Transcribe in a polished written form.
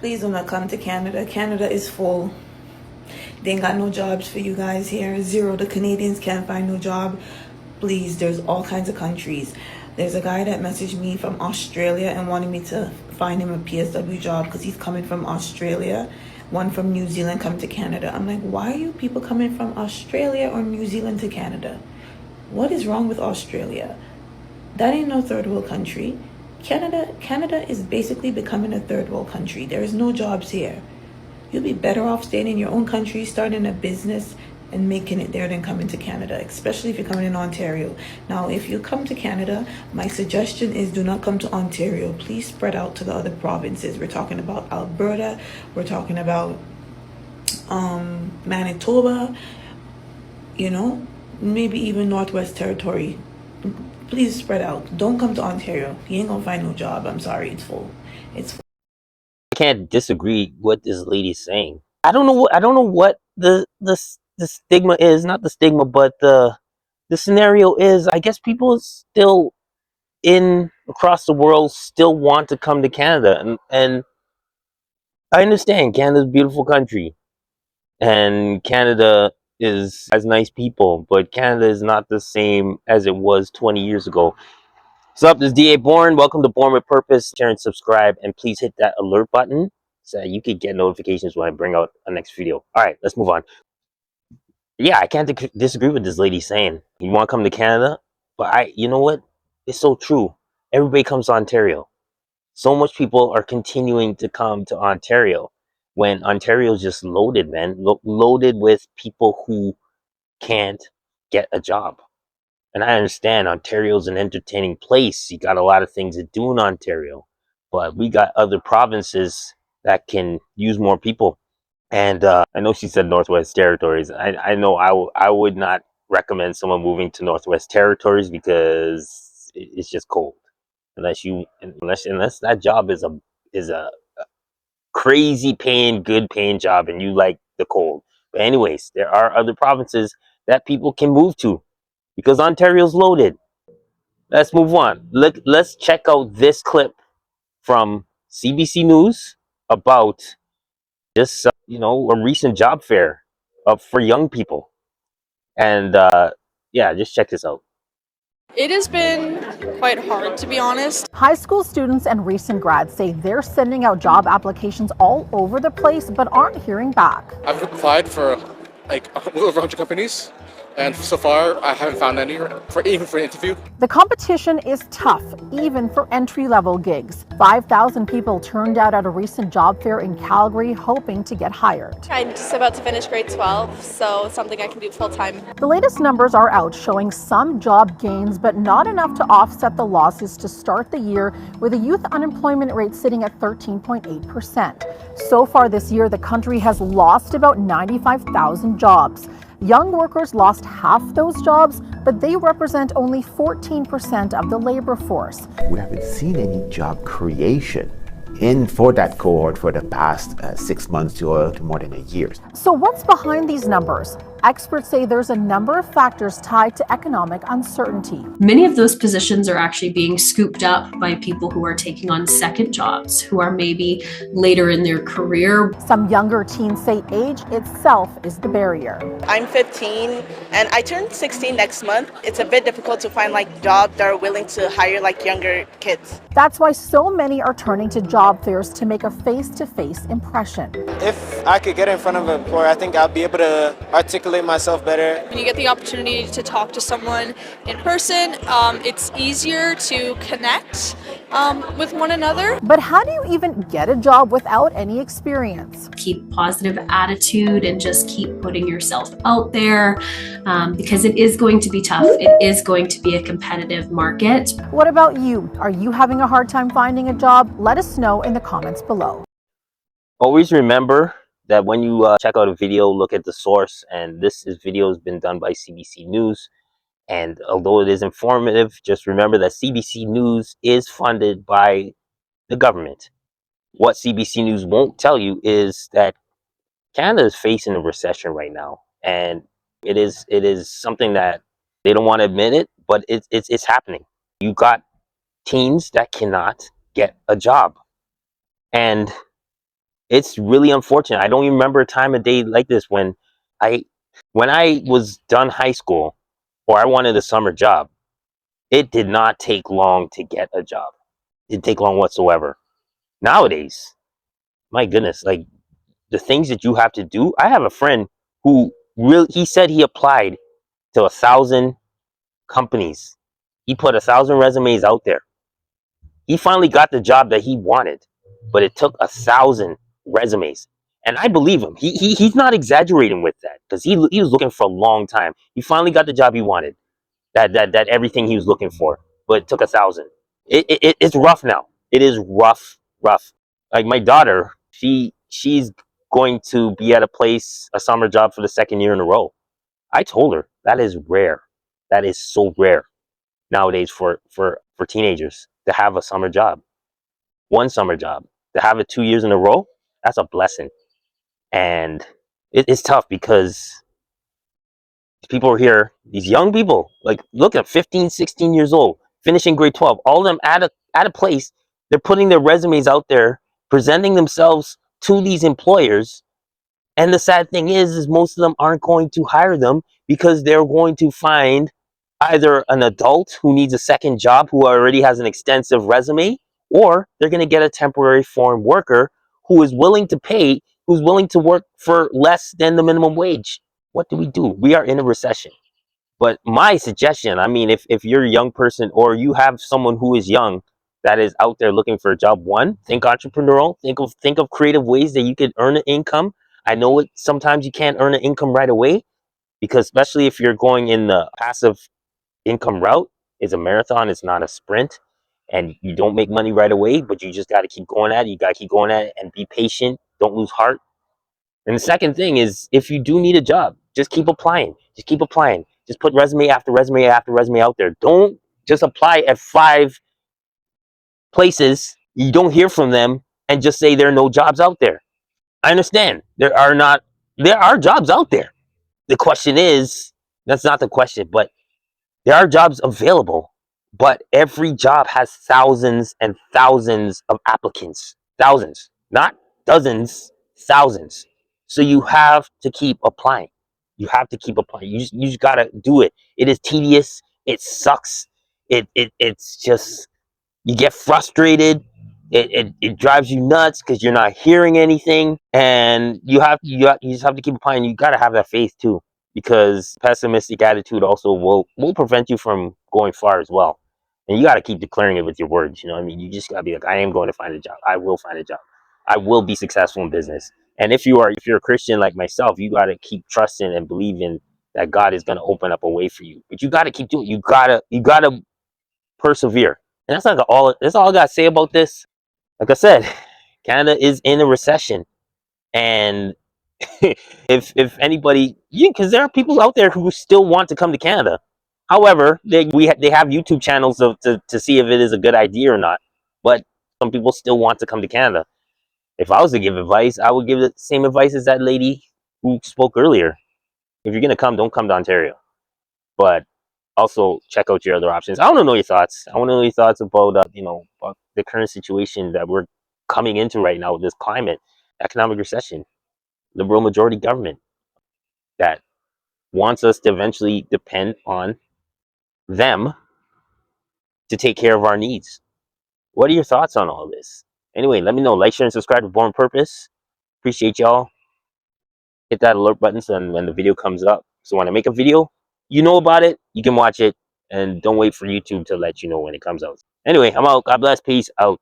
Please do not come to Canada. Canada is full. They ain't got no jobs for you guys here. Zero. The Canadians can't find no job. Please, there's all kinds of countries. There's a guy that messaged me from Australia and wanted me to find him a PSW job because he's coming from Australia. One from New Zealand come to Canada. I'm like, why are you people coming from Australia or New Zealand to Canada? What is wrong with Australia? That ain't no third world country. Canada is basically becoming a third world country. There is no jobs here. You'll be better off staying in your own country, starting a business and making it there than coming to Canada, especially if you're coming in Ontario. Now, if you come to Canada, my suggestion is do not come to Ontario. Please spread out to the other provinces. We're talking about Alberta. We're talking about Manitoba, maybe even Northwest Territory. Please spread out. Don't come to Ontario. You ain't gonna find no job. I'm sorry, it's full. It's full. I can't disagree what this lady's saying. I don't know what the stigma is, not the stigma, but the scenario is. I guess people still across the world still want to come to Canada, and I understand Canada's a beautiful country, and Canada has nice people, but Canada is not the same as it was 20 years ago. What's up, this is D.A. Bourne. Welcome to Bourne with Purpose. Share and subscribe, and please hit that alert button so that you can get notifications when I bring out a next video. All right, let's move on. Yeah, I can't disagree with this lady saying you want to come to Canada, but you know what? It's so true. Everybody comes to Ontario. So much people are continuing to come to Ontario when Ontario's just loaded, man. Loaded with people who can't get a job. And I understand Ontario's an entertaining place. You got a lot of things to do in Ontario, but we got other provinces that can use more people. And I know she said Northwest Territories. I know I would not recommend someone moving to Northwest Territories because it's just cold. Unless that job is a crazy paying, good paying job and you like the cold. But anyways, there are other provinces that people can move to because Ontario's loaded. Let's move on. Let's check out this clip from CBC News about just a recent job fair for young people. And yeah, just check this out. It has been quite hard, to be honest. High school students and recent grads say they're sending out job applications all over the place but aren't hearing back. I've applied for like over 100 companies, and so far I haven't found any even for an interview. The competition is tough, even for entry-level gigs. 5,000 people turned out at a recent job fair in Calgary hoping to get hired. I'm just about to finish grade 12, so it's something I can do full-time. The latest numbers are out showing some job gains, but not enough to offset the losses to start the year, with a youth unemployment rate sitting at 13.8%. So far this year, the country has lost about 95,000 jobs. Young workers lost half those jobs, but they represent only 14% of the labor force. We haven't seen any job creation for that cohort for the past 6 months to more than a year. So what's behind these numbers? Experts say there's a number of factors tied to economic uncertainty. Many of those positions are actually being scooped up by people who are taking on second jobs, who are maybe later in their career. Some younger teens say age itself is the barrier. I'm 15 and I turn 16 next month. It's a bit difficult to find jobs that are willing to hire younger kids. That's why so many are turning to job fairs to make a face-to-face impression. If I could get in front of an employer, I think I'll be able to articulate myself better. When you get the opportunity to talk to someone in person, it's easier to connect with one another. But how do you even get a job without any experience? Keep positive attitude and just keep putting yourself out there because it is going to be tough. It is going to be a competitive market. What about you? Are you having a hard time finding a job? Let us know in the comments below. Always remember that when you check out a video, look at the source. And this video has been done by CBC News. And although it is informative, just remember that CBC News is funded by the government. What CBC News won't tell you is that Canada is facing a recession right now. And it is something that they don't want to admit it, but it's happening. You got teens that cannot get a job. And It's really unfortunate. I don't even remember a time of day like this I when I was done high school or I wanted a summer job. It did not take long to get a job. It didn't take long whatsoever. Nowadays, my goodness, like the things that you have to do. I have a friend who really he said he applied to 1,000 companies. He put 1,000 resumes out there. He finally got the job that he wanted, but it took 1,000 resumes. And I believe him. He's not exaggerating with that because he was looking for a long time. He finally got the job he wanted. That everything he was looking for, but it took 1,000. It's rough now. It is rough. Like my daughter, she's going to be at a summer job for the second year in a row. I told her that is rare. That is so rare nowadays for teenagers to have a summer job, one summer job. To have it 2 years in a row, that's a blessing. And it's tough because people are here, these young people, like look at 15, 16 years old, finishing grade 12, all of them at a place, they're putting their resumes out there, presenting themselves to these employers. And the sad thing is most of them aren't going to hire them because they're going to find either an adult who needs a second job who already has an extensive resume, or they're going to get a temporary foreign worker who is willing to pay, who's willing to work for less than the minimum wage. What do? We are in a recession. But my suggestion, I mean, if you're a young person or you have someone who is young that is out there looking for a job, one, think entrepreneurial, think of creative ways that you could earn an income. I know it sometimes you can't earn an income right away because especially if you're going in the passive income route, it's a marathon, it's not a sprint. And you don't make money right away, but you just got to keep going at it. You got to keep going at it and be patient. Don't lose heart. And the second thing is, if you do need a job, just keep applying. Just keep applying. Just put resume after resume after resume out there. Don't just apply at 5 places. You don't hear from them and just say there are no jobs out there. I understand there are jobs out there. The question is, that's not the question, but there are jobs available, but every job has thousands and thousands of applicants. Thousands, not dozens, thousands. So you have to keep applying. You have to keep applying. You just gotta do it. It is tedious. It sucks. It's just you get frustrated. It drives you nuts because you're not hearing anything, and you just have to keep applying. You gotta have that faith too, because pessimistic attitude also will prevent you from going far as well. And you gotta keep declaring it with your words. You know what I mean? You just gotta be like, I am going to find a job. I will find a job. I will be successful in business. And if you're a Christian like myself, you gotta keep trusting and believing that God is gonna open up a way for you. But you gotta keep doing it. You gotta persevere. And that's all I gotta say about this. Like I said, Canada is in a recession. And if anybody, because there are people out there who still want to come to Canada. However, they have YouTube channels to see if it is a good idea or not. But some people still want to come to Canada. If I was to give advice, I would give the same advice as that lady who spoke earlier. If you're gonna come, don't come to Ontario. But also check out your other options. I want to know your thoughts. I want to know your thoughts about about the current situation that we're coming into right now with this climate, economic recession, liberal majority government that wants us to eventually depend on them to take care of our needs. What are your thoughts on all this? Anyway, let me know. Like, share, and subscribe to Born Purpose. Appreciate y'all. Hit that alert button so when the video comes up. So when I make a video, you know about it. You can watch it. And don't wait for YouTube to let you know when it comes out. Anyway, I'm out. God bless. Peace out.